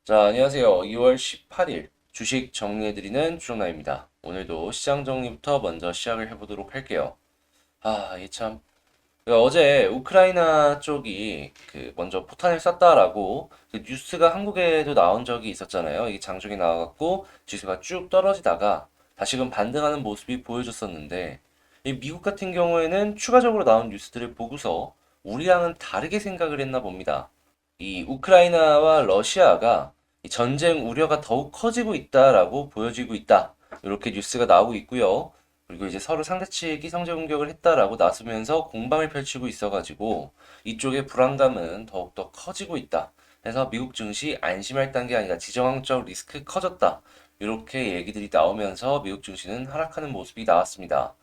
자, 안녕하세요. 2월 18일 주식 정리해드리는 주정나입니다. 오늘도 시장 정리부터 먼저 시작을 해보도록 할게요. 이게 참. 어제 우크라이나 쪽이 먼저 포탄을 쐈다라고 뉴스가 한국에도 나온 적이 있었잖아요. 이게 장중에 나와갖고 지수가 쭉 떨어지다가 다시금 반등하는 모습이 보여졌었는데, 이 미국 같은 경우에는 추가적으로 나온 뉴스들을 보고서 우리랑은 다르게 생각을 했나 봅니다. 이 우크라이나와 러시아가 이 전쟁 우려가 더욱 커지고 있다라고 보여지고 있다. 이렇게 뉴스가 나오고 있고요. 그리고 이제 서로 상대 측이 성제 공격을 했다라고 나서면서 공방을 펼치고 있어가지고 이쪽의 불안감은 더욱더 커지고 있다. 그래서 미국 증시 안심할 단계 아니라 지정학적 리스크 커졌다. 이렇게 얘기들이 나오면서 미국 증시는 하락하는 모습이 나왔습니다.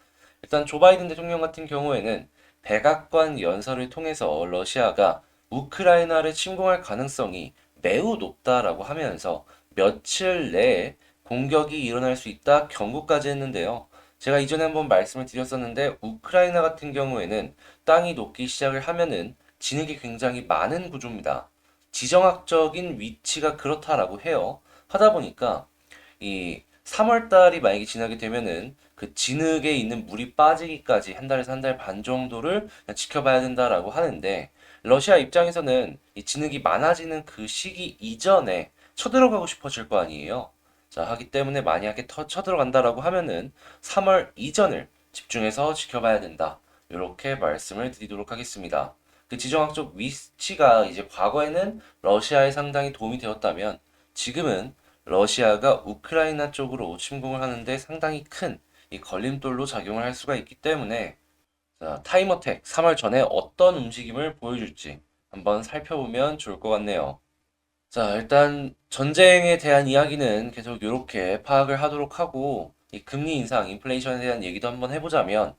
일단 조 바이든 대통령 같은 경우에는 백악관 연설을 통해서 러시아가 우크라이나를 침공할 가능성이 매우 높다라고 하면서 며칠 내에 공격이 일어날 수 있다 경고까지 했는데요. 제가 이전에 한번 말씀을 드렸었는데 우크라이나 같은 경우에는 땅이 녹기 시작을 하면은 진흙이 굉장히 많은 구조입니다. 지정학적인 위치가 그렇다라고 해요. 하다 보니까 이 3월 달이 만약에 지나게 되면은 그 진흙에 있는 물이 빠지기까지 한 달에서 한 달 반 정도를 그냥 지켜봐야 된다라고 하는데 러시아 입장에서는 이 진흙이 많아지는 그 시기 이전에 쳐들어가고 싶어질 거 아니에요. 자, 하기 때문에 만약에 쳐들어간다라고 하면은 3월 이전을 집중해서 지켜봐야 된다. 이렇게 말씀을 드리도록 하겠습니다. 그 지정학적 위치가 이제 과거에는 러시아에 상당히 도움이 되었다면 지금은 러시아가 우크라이나 쪽으로 침공을 하는데 상당히 큰 이 걸림돌로 작용을 할 수가 있기 때문에 자, 타임어택 3월 전에 어떤 움직임을 보여줄지 한번 살펴보면 좋을 것 같네요. 자, 일단 전쟁에 대한 이야기는 계속 이렇게 파악을 하도록 하고 이 금리 인상, 인플레이션에 대한 얘기도 한번 해보자면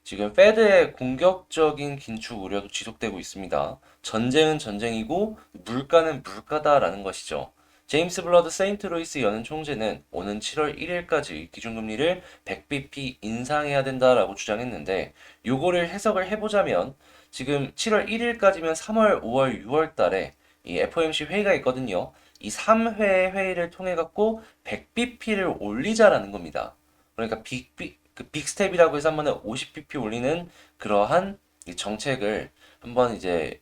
지금 페드의 공격적인 긴축 우려도 지속되고 있습니다. 전쟁은 전쟁이고 물가는 물가다라는 것이죠. 제임스 블러드 세인트로이스 연은 총재는 오는 7월 1일까지 기준금리를 100bp 인상해야 된다라고 주장했는데 요거를 해석을 해보자면 지금 7월 1일까지면 3월, 5월, 6월 달에 이 FOMC 회의가 있거든요. 이 3회 회의를 통해 갖고 100bp를 올리자라는 겁니다. 그러니까 빅스텝이라고 해서 한 번에 50bp 올리는 그러한 이 정책을 한번 이제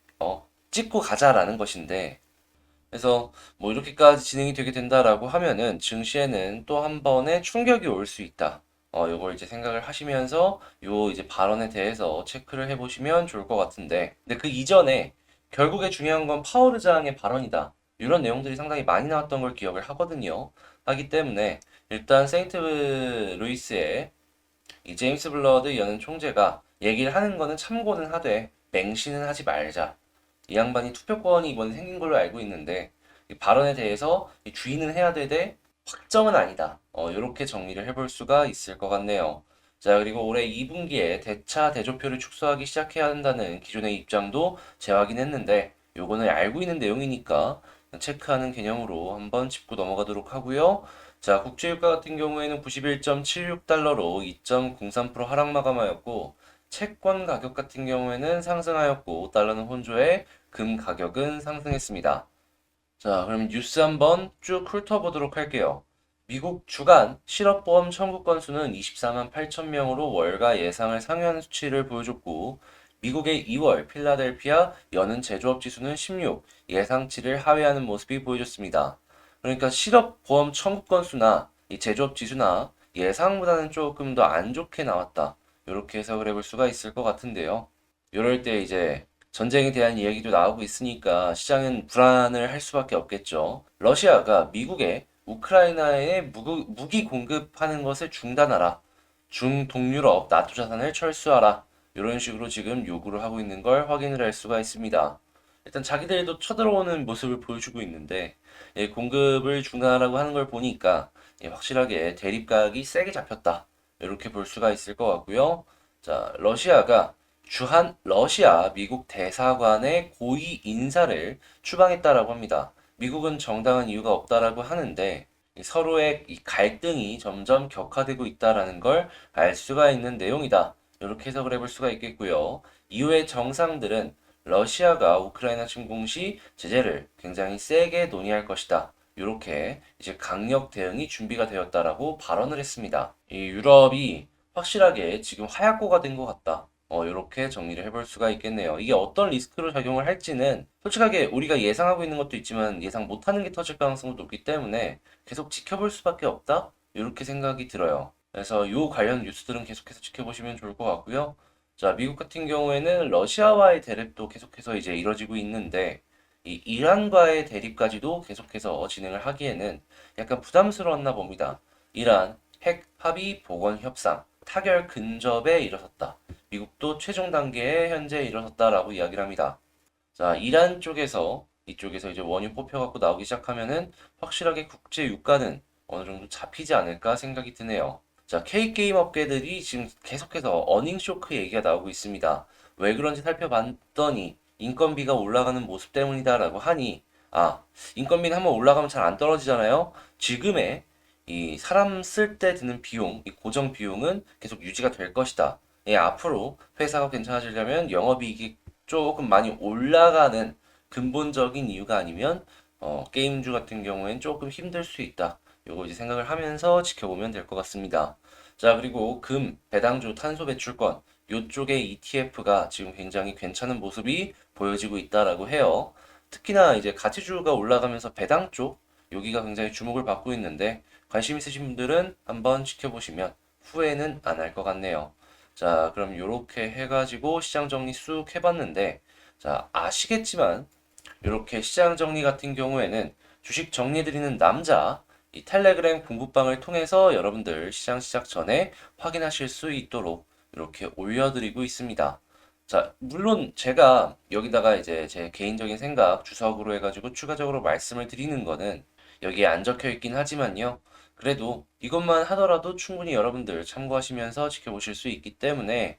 찍고 가자라는 것인데 그래서 뭐 이렇게까지 진행이 되게 된다라고 하면은 증시에는 또 한 번의 충격이 올 수 있다. 요걸 이제 생각을 하시면서 요 이제 발언에 대해서 체크를 해보시면 좋을 것 같은데 근데 그 이전에 결국에 중요한 건 파월 의장의 발언이다. 이런 내용들이 상당히 많이 나왔던 걸 기억을 하거든요. 하기 때문에 일단 세인트 루이스의 이 제임스 블러드 여는 총재가 얘기를 하는 거는 참고는 하되 맹신은 하지 말자. 이 양반이 투표권이 이번에 생긴 걸로 알고 있는데 이 발언에 대해서 주의는 해야 되되 확정은 아니다. 이렇게 정리를 해볼 수가 있을 것 같네요. 자, 그리고 올해 2분기에 대차 대조표를 축소하기 시작해야 한다는 기존의 입장도 재확인했는데 요거는 알고 있는 내용이니까 체크하는 개념으로 한번 짚고 넘어가도록 하고요. 자, 국제유가 같은 경우에는 91.76달러로 2.03% 하락 마감하였고 채권 가격 같은 경우에는 상승하였고 달러는 혼조해 금 가격은 상승했습니다. 자, 그럼 뉴스 한번 쭉 훑어보도록 할게요. 미국 주간 실업보험 청구 건수는 24만 8천 명으로 월가 예상을 상회하는 수치를 보여줬고, 미국의 2월 필라델피아 여는 제조업 지수는 16, 예상치를 하회하는 모습이 보여줬습니다. 그러니까 실업보험 청구 건수나 이 제조업 지수나 예상보다는 조금 더 안 좋게 나왔다. 이렇게 해석을 해볼 수가 있을 것 같은데요. 이럴 때 이제 전쟁에 대한 이야기도 나오고 있으니까 시장은 불안을 할 수밖에 없겠죠. 러시아가 미국에 우크라이나에 무기 공급하는 것을 중단하라. 중동유럽 나토 자산을 철수하라. 이런 식으로 지금 요구를 하고 있는 걸 확인을 할 수가 있습니다. 일단 자기들도 쳐들어오는 모습을 보여주고 있는데 공급을 중단하라고 하는 걸 보니까 확실하게 대립각이 세게 잡혔다. 이렇게 볼 수가 있을 것 같고요. 자, 러시아가 주한 러시아 미국 대사관의 고위 인사를 추방했다라고 합니다. 미국은 정당한 이유가 없다라고 하는데 서로의 이 갈등이 점점 격화되고 있다라는 걸 알 수가 있는 내용이다. 이렇게 해석을 해볼 수가 있겠고요. 이후에 정상들은 러시아가 우크라이나 침공 시 제재를 굉장히 세게 논의할 것이다. 이렇게 이제 강력 대응이 준비가 되었다라고 발언을 했습니다. 이 유럽이 확실하게 지금 하약고가 된 것 같다. 이렇게 정리를 해볼 수가 있겠네요. 이게 어떤 리스크로 작용을 할지는 솔직하게 우리가 예상하고 있는 것도 있지만 예상 못하는 게 터질 가능성도 높기 때문에 계속 지켜볼 수밖에 없다. 이렇게 생각이 들어요. 그래서 요 관련 뉴스들은 계속해서 지켜보시면 좋을 것 같고요. 자, 미국 같은 경우에는 러시아와의 대립도 계속해서 이제 이뤄지고 있는데 이 이란과의 대립까지도 계속해서 진행을 하기에는 약간 부담스러웠나 봅니다. 이란 핵 합의 복원 협상 타결 근접에 이르렀다. 미국도 최종 단계에 현재 이르렀다라고 이야기를 합니다. 자, 이란 쪽에서 이쪽에서 이제 원유 뽑혀갖고 나오기 시작하면은 확실하게 국제 유가는 어느 정도 잡히지 않을까 생각이 드네요. 자, K게임 업계들이 지금 계속해서 어닝 쇼크 얘기가 나오고 있습니다. 왜 그런지 살펴봤더니 인건비가 올라가는 모습 때문이다라고 하니 인건비는 한번 올라가면 잘 안 떨어지잖아요. 지금의 이 사람 쓸 때 드는 비용, 이 고정 비용은 계속 유지가 될 것이다. 예, 앞으로 회사가 괜찮아지려면 영업이익이 조금 많이 올라가는 근본적인 이유가 아니면 게임주 같은 경우엔 조금 힘들 수 있다. 요거 이제 생각을 하면서 지켜보면 될 것 같습니다. 자, 그리고 금, 배당주, 탄소 배출권 요쪽의 ETF가 지금 굉장히 괜찮은 모습이 보여지고 있다라고 해요. 특히나 이제 가치주가 올라가면서 배당 쪽 여기가 굉장히 주목을 받고 있는데 관심 있으신 분들은 한번 지켜보시면 후회는 안 할 것 같네요. 자, 그럼 이렇게 해가지고 시장 정리 쑥 해봤는데, 자, 아시겠지만, 이렇게 시장 정리 같은 경우에는 주식 정리해드리는 남자, 이 텔레그램 공부방을 통해서 여러분들 시장 시작 전에 확인하실 수 있도록 이렇게 올려드리고 있습니다. 자, 물론 제가 여기다가 이제 제 개인적인 생각 주석으로 해가지고 추가적으로 말씀을 드리는 거는 여기에 안 적혀 있긴 하지만요. 그래도 이것만 하더라도 충분히 여러분들 참고하시면서 지켜보실 수 있기 때문에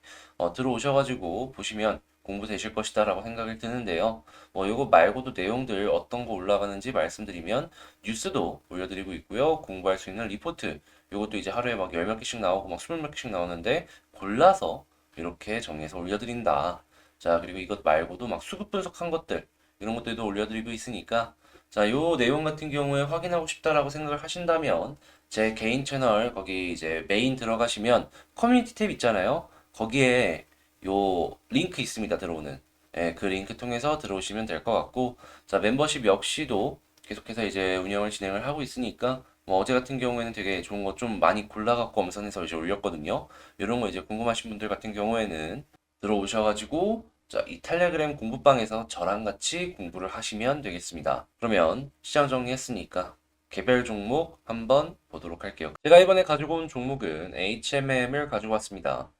들어오셔가지고 보시면 공부 되실 것이다라고 생각이 드는데요. 뭐 요거 말고도 내용들 어떤 거 올라가는지 말씀드리면 뉴스도 올려드리고 있고요. 공부할 수 있는 리포트 요것도 이제 하루에 막 열 몇 개씩 나오고 막 스물 몇 개씩 나오는데 골라서 이렇게 정리해서 올려드린다. 자, 그리고 이것 말고도 막 수급 분석한 것들 이런 것들도 올려드리고 있으니까 자, 요 내용 같은 경우에 확인하고 싶다라고 생각을 하신다면 제 개인 채널 거기 이제 메인 들어가시면 커뮤니티 탭 있잖아요. 거기에 요 링크 있습니다. 들어오는. 예, 그 링크 통해서 들어오시면 될 것 같고 자, 멤버십 역시도 계속해서 이제 운영을 진행을 하고 있으니까 뭐 어제 같은 경우에는 되게 좋은 거 좀 많이 골라갖고 엄선해서 이제 올렸거든요. 이런 거 이제 궁금하신 분들 같은 경우에는 들어오셔가지고 자, 이 텔레그램 공부방에서 저랑 같이 공부를 하시면 되겠습니다. 그러면 시장 정리했으니까 개별 종목 한번 보도록 할게요. 제가 이번에 가지고 온 종목은 HMM을 가지고 왔습니다.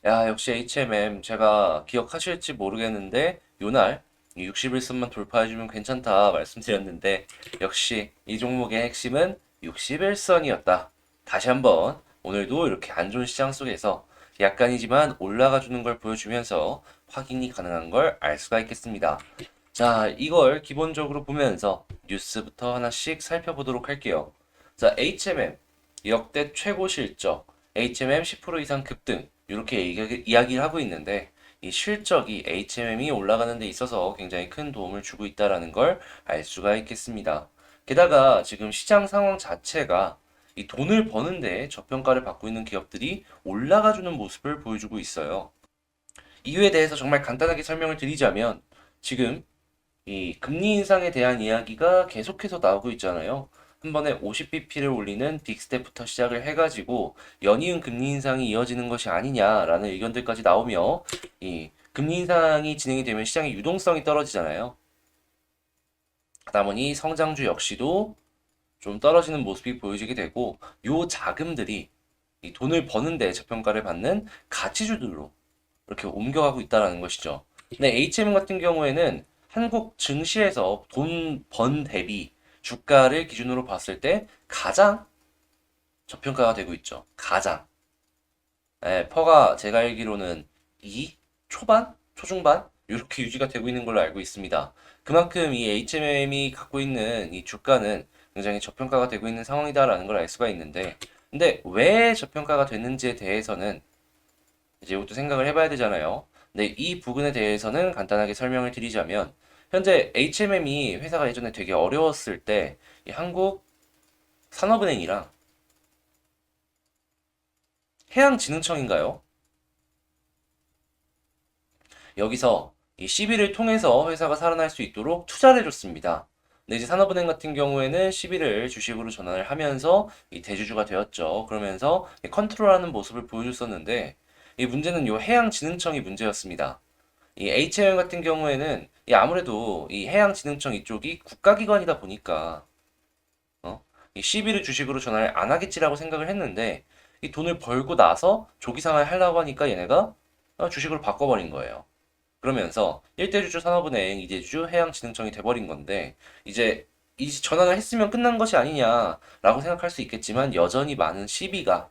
야, 역시 HMM 제가 기억하실지 모르겠는데 요날 60일선만 돌파해주면 괜찮다 말씀드렸는데 역시 이 종목의 핵심은 61선이었다. 다시 한번 오늘도 이렇게 안 좋은 시장 속에서 약간이지만 올라가 주는 걸 보여주면서 확인이 가능한 걸 알 수가 있겠습니다. 자, 이걸 기본적으로 보면서 뉴스부터 하나씩 살펴보도록 할게요. 자, HMM 역대 최고 실적, HMM 10% 이상 급등 이렇게 이야기를 하고 있는데 이 실적이 HMM이 올라가는 데 있어서 굉장히 큰 도움을 주고 있다는 걸 알 수가 있겠습니다. 게다가 지금 시장 상황 자체가 이 돈을 버는데 저평가를 받고 있는 기업들이 올라가주는 모습을 보여주고 있어요. 이유에 대해서 정말 간단하게 설명을 드리자면 지금 이 금리 인상에 대한 이야기가 계속해서 나오고 있잖아요. 한 번에 50bp를 올리는 빅스텝부터 시작을 해가지고 연이은 금리 인상이 이어지는 것이 아니냐라는 의견들까지 나오며 이 금리 인상이 진행이 되면 시장의 유동성이 떨어지잖아요. 하다 보니 성장주 역시도 좀 떨어지는 모습이 보여지게 되고 요 자금들이 이 돈을 버는데 저평가를 받는 가치주들로 이렇게 옮겨가고 있다는 것이죠. 근데 HM 같은 경우에는 한국 증시에서 돈 번 대비 주가를 기준으로 봤을 때 가장 저평가가 되고 있죠. 가장. 예, 퍼가 제가 알기로는 2 초반? 초중반? 이렇게 유지가 되고 있는 걸로 알고 있습니다. 그만큼 이 HMM이 갖고 있는 이 주가는 굉장히 저평가가 되고 있는 상황이다라는 걸 알 수가 있는데 근데 왜 저평가가 됐는지에 대해서는 이제 이것도 생각을 해봐야 되잖아요. 근데 이 부분에 대해서는 간단하게 설명을 드리자면 현재 HMM이 회사가 예전에 되게 어려웠을 때 이 한국 산업은행이랑 해양진흥청인가요? 여기서 이 시비를 통해서 회사가 살아날 수 있도록 투자를 해줬습니다. 근데 이제 산업은행 같은 경우에는 시비를 주식으로 전환을 하면서 이 대주주가 되었죠. 그러면서 컨트롤하는 모습을 보여줬었는데 이 문제는 요 해양진흥청이 문제였습니다. 이 HM 같은 경우에는 이 아무래도 이 해양진흥청 이쪽이 국가기관이다 보니까 이 시비를 주식으로 전환을 안 하겠지라고 생각을 했는데 이 돈을 벌고 나서 조기상환을 하려고 하니까 얘네가 주식으로 바꿔버린 거예요. 그러면서 1대주주 산업은행, 2대주주 해양진흥청이 돼버린 건데 이제 이 전환을 했으면 끝난 것이 아니냐라고 생각할 수 있겠지만 여전히 많은 시비가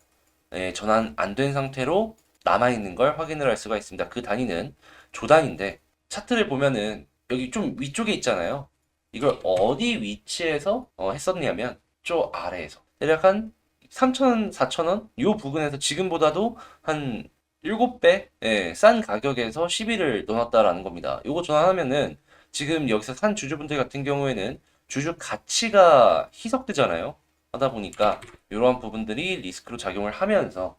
전환 안 된 상태로 남아있는 걸 확인을 할 수가 있습니다. 그 단위는 조단인데 차트를 보면은 여기 좀 위쪽에 있잖아요. 이걸 어디 위치에서 했었냐면 저 아래에서 대략 한 3,000원, 4,000원 요 부근에서 지금보다도 한 7배 싼 가격에서 시비를 넣어놨다라는 겁니다. 요거 전환하면은 지금 여기서 산 주주분들 같은 경우에는 주주 가치가 희석되잖아요. 하다 보니까 이러한 부분들이 리스크로 작용을 하면서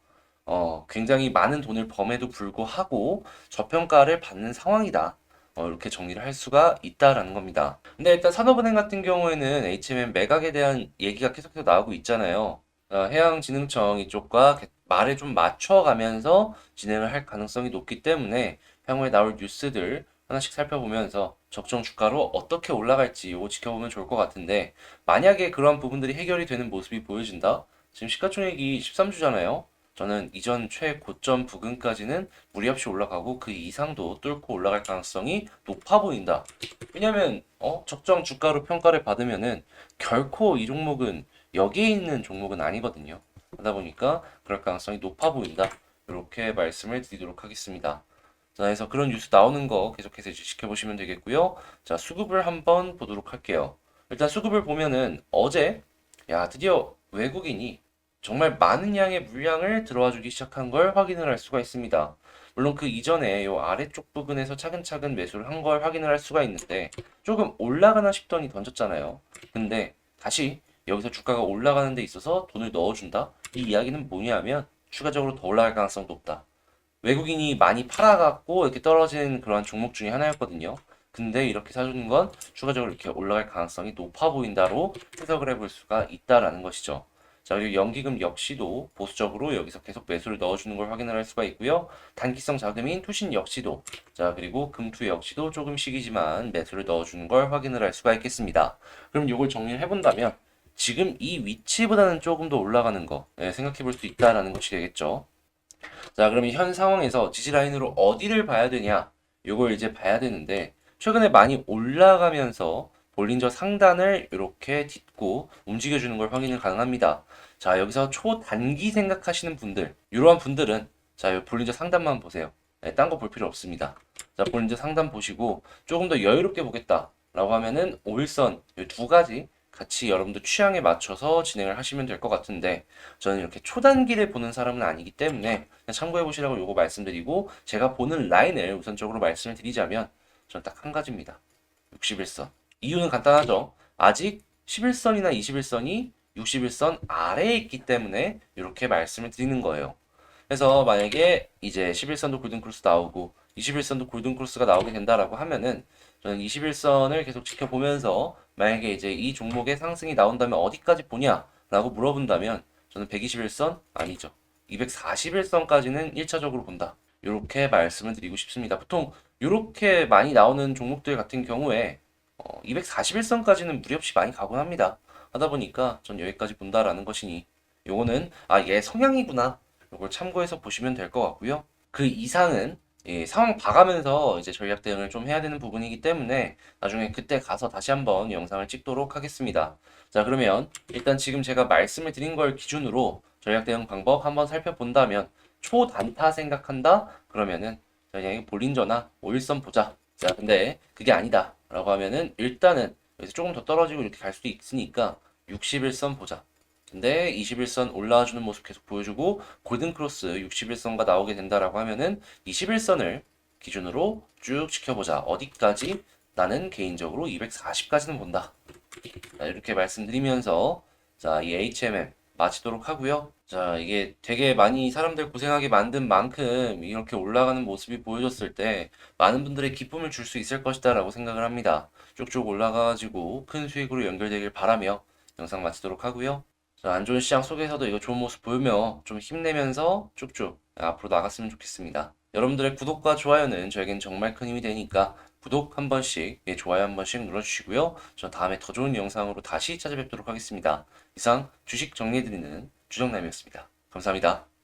굉장히 많은 돈을 범해도 불구하고 저평가를 받는 상황이다. 이렇게 정리를 할 수가 있다라는 겁니다. 근데 일단 산업은행 같은 경우에는 HMM 매각에 대한 얘기가 계속해서 나오고 있잖아요. 해양진흥청 이쪽과 말을 좀 맞춰가면서 진행을 할 가능성이 높기 때문에 향후에 나올 뉴스들 하나씩 살펴보면서 적정 주가로 어떻게 올라갈지 이거 지켜보면 좋을 것 같은데 만약에 그러한 부분들이 해결이 되는 모습이 보여진다? 지금 시가총액이 13주잖아요. 저는 이전 최고점 부근까지는 무리 없이 올라가고 그 이상도 뚫고 올라갈 가능성이 높아 보인다. 왜냐면 적정 주가로 평가를 받으면은 결코 이 종목은 여기에 있는 종목은 아니거든요. 하다 보니까 그럴 가능성이 높아 보인다. 이렇게 말씀을 드리도록 하겠습니다. 자, 그래서 그런 뉴스 나오는 거 계속해서 이제 지켜보시면 되겠고요. 자, 수급을 한번 보도록 할게요. 일단 수급을 보면은 어제 야, 드디어 외국인이 정말 많은 양의 물량을 들어와 주기 시작한 걸 확인을 할 수가 있습니다. 물론 그 이전에 요 아래쪽 부분에서 차근차근 매수를 한 걸 확인을 할 수가 있는데 조금 올라가나 싶더니 던졌잖아요. 근데 다시 여기서 주가가 올라가는 데 있어서 돈을 넣어준다? 이 이야기는 뭐냐면 추가적으로 더 올라갈 가능성이 높다. 외국인이 많이 팔아갖고 이렇게 떨어진 그런 종목 중에 하나였거든요. 근데 이렇게 사주는 건 추가적으로 이렇게 올라갈 가능성이 높아 보인다로 해석을 해볼 수가 있다라는 것이죠. 자, 그리고 연기금 역시도 보수적으로 여기서 계속 매수를 넣어주는 걸 확인을 할 수가 있고요. 단기성 자금인 투신 역시도, 자, 그리고 금투 역시도 조금씩이지만 매수를 넣어주는 걸 확인을 할 수가 있겠습니다. 그럼 이걸 정리를 해본다면 지금 이 위치보다는 조금 더 올라가는 거 생각해 볼 수 있다라는 것이 되겠죠. 자, 그럼 현 상황에서 지지 라인으로 어디를 봐야 되냐? 요걸 이제 봐야 되는데 최근에 많이 올라가면서 볼린저 상단을 이렇게 딛고 움직여주는 걸 확인이 가능합니다. 자, 여기서 초단기 생각하시는 분들, 이러한 분들은 자, 요 볼린저 상단만 보세요. 딴 거 볼 필요 없습니다. 자, 볼린저 상단 보시고 조금 더 여유롭게 보겠다라고 하면은 5일선 두 가지 같이 여러분들 취향에 맞춰서 진행을 하시면 될 것 같은데 저는 이렇게 초단기를 보는 사람은 아니기 때문에 그냥 참고해 보시라고 요거 말씀드리고 제가 보는 라인을 우선적으로 말씀을 드리자면 저는 딱 한 가지입니다. 61선. 이유는 간단하죠. 아직 11선이나 21선이 61선 아래에 있기 때문에 이렇게 말씀을 드리는 거예요. 그래서 만약에 이제 11선도 골든크로스 나오고 21선도 골든크로스가 나오게 된다라고 하면은 저는 21선을 계속 지켜보면서 만약에 이제 이 종목의 상승이 나온다면 어디까지 보냐라고 물어본다면 저는 121선 아니죠. 241선까지는 1차적으로 본다. 이렇게 말씀을 드리고 싶습니다. 보통 이렇게 많이 나오는 종목들 같은 경우에 241선까지는 무리 없이 많이 가곤 합니다. 하다 보니까 전 여기까지 본다라는 것이니 요거는 얘 성향이구나. 요걸 참고해서 보시면 될 것 같고요. 그 이상은 상황 봐가면서 이제 전략 대응을 좀 해야 되는 부분이기 때문에 나중에 그때 가서 다시 한번 영상을 찍도록 하겠습니다. 자, 그러면 일단 지금 제가 말씀을 드린 걸 기준으로 전략 대응 방법 한번 살펴본다면 초단타 생각한다? 그러면은 그냥 볼린저나 5일선 보자. 자, 근데 그게 아니다 라고 하면은 일단은 여기서 조금 더 떨어지고 이렇게 갈 수도 있으니까 61선 보자. 근데 21선 올라와주는 모습 계속 보여주고 골든크로스 61선가 나오게 된다라고 하면은 21선을 기준으로 쭉 지켜보자. 어디까지? 나는 개인적으로 240까지는 본다. 자, 이렇게 말씀드리면서 자, 이 HMM 마치도록 하고요. 자, 이게 되게 많이 사람들 고생하게 만든 만큼 이렇게 올라가는 모습이 보여줬을 때 많은 분들의 기쁨을 줄 수 있을 것이다라고 생각을 합니다. 쭉쭉 올라가가지고 큰 수익으로 연결되길 바라며 영상 마치도록 하고요. 자, 안 좋은 시장 속에서도 이거 좋은 모습 보이며 좀 힘내면서 쭉쭉 앞으로 나갔으면 좋겠습니다. 여러분들의 구독과 좋아요는 저에겐 정말 큰 힘이 되니까 구독 한 번씩, 예, 좋아요 한 번씩 눌러주시고요. 저 다음에 더 좋은 영상으로 다시 찾아뵙도록 하겠습니다. 이상 주식 정리해드리는 주정남이었습니다. 감사합니다.